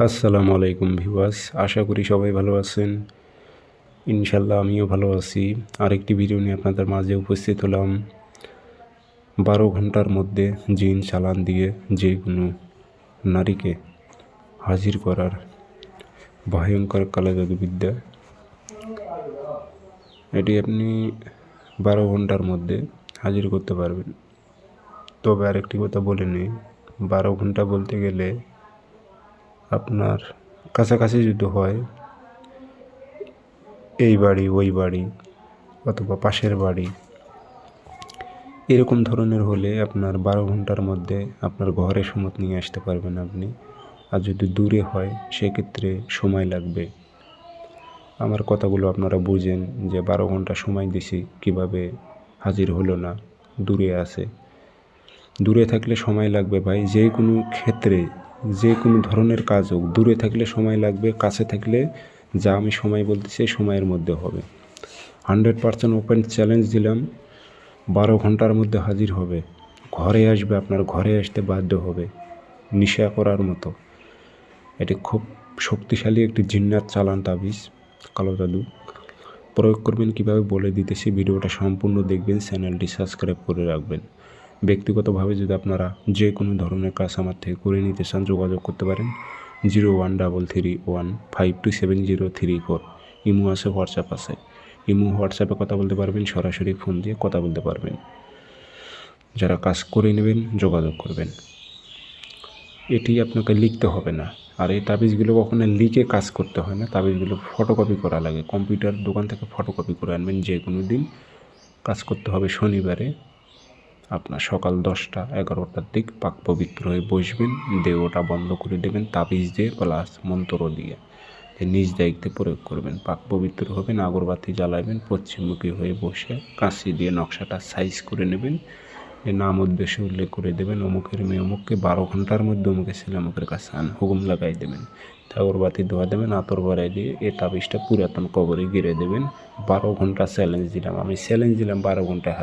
আসসালামু আলাইকুম ভিউয়ার্স, আশা করি সবাই ভালো আছেন। ইনশাল্লাহ আমিও ভালো আছি। আরেকটি ভিডিও নিয়ে আপনাদের মাঝে উপস্থিত হলাম। 12 ঘন্টার মধ্যে জিন চালান দিয়ে যে কোনো নারীকে হাজির করার ভয়ঙ্কর কালো জাদুবিদ্যা। এটি আপনি 12 ঘন্টার মধ্যে হাজির করতে পারবেন। তবে আরেকটি কথা বলে নিই, 12 ঘন্টা বলতে গেলে আপনার কাছাকাছি যদি হয়, এই বাড়ি ওই বাড়ি অথবা পাশের বাড়ি এরকম ধরনের হলে আপনার 12 ঘন্টার মধ্যে আপনার ঘরে সমত নিয়ে আসতে পারবেন আপনি। আর যদি দূরে হয় সেক্ষেত্রে সময় লাগবে। আমার কথাগুলো আপনারা বুঝেন যে 12 ঘন্টা সময় দিছি, কিভাবে হাজির হলো না, দূরে আছে। দূরে থাকলে সময় লাগবে ভাই, যে কোনো ক্ষেত্রে যে কোনো ধরনের কাজ হোক, দূরে থাকলে সময় লাগবে, কাছে থাকলে যা আমি সময় বলতেছি সময়ের মধ্যে হবে। 100% ওপেন চ্যালেঞ্জ দিলাম, 12 ঘন্টার মধ্যে হাজির হবে, ঘরে আসবে, আপনার ঘরে আসতে বাধ্য হবে, নেশা করার মতো। এটি খুব শক্তিশালী একটি জিন্নাত চালান তাবিজ, কালো জাদু। প্রয়োগ করবেন কীভাবে বলে দিতেছি, ভিডিওটা সম্পূর্ণ দেখবেন, চ্যানেলটি সাবস্ক্রাইব করে রাখবেন। ব্যক্তিগতভাবে যদি আপনারা যে কোনো ধরনের কাজ আমার থেকে করে নিতে চান, যোগাযোগ করতে পারেন 0133152703 ইমো আছে, হোয়াটসঅ্যাপ আছে। ইমো হোয়াটসঅ্যাপে কথা বলতে পারবেন, সরাসরি ফোন দিয়ে কথা বলতে পারবেন। যারা কাজ করে নেবেন যোগাযোগ করবেন। এটি আপনাকে লিখতে হবে না, আর এই তাবিজগুলো কখনো লিখে কাজ করতে হয় না। তাবিজগুলো ফটোকপি করা লাগে, কম্পিউটার দোকান থেকে ফটোকপি করে আনবেন। যে কোনো দিন কাজ করতে হবে, শনিবারে আপনার সকাল 10টা-11টার দিক পাক পবিত্র হয়ে বসবেন, দেহটা বন্ধ করে দেবেন তাবিজ দিয়ে প্লাস মন্ত্র দিয়ে, নিজ দায়িত্বে প্রয়োগ করবেন। পাক পবিত্র হবেন, আগরবাতি জ্বালাবেন, পশ্চিমমুখী হয়ে বসে কাঁচি দিয়ে নকশাটা সাইজ করে নেবেন, নাম উদ্দেশ্য উল্লেখ করে দেবেন, অমুকের মেয়ে অমুককে 12 ঘন্টার মধ্যে অমুকের ছেলে অমুকের কাছে আন, হুকুম লাগাই দেবেন, আগরবাতি ধোয়া দেবেন, আতর ভরাই দিয়ে এই তাবিজটা পুরাতন কবরে গিরে দেবেন। 12 ঘন্টা চ্যালেঞ্জ দিলাম, আমি চ্যালেঞ্জ দিলাম 12 ঘন্টায়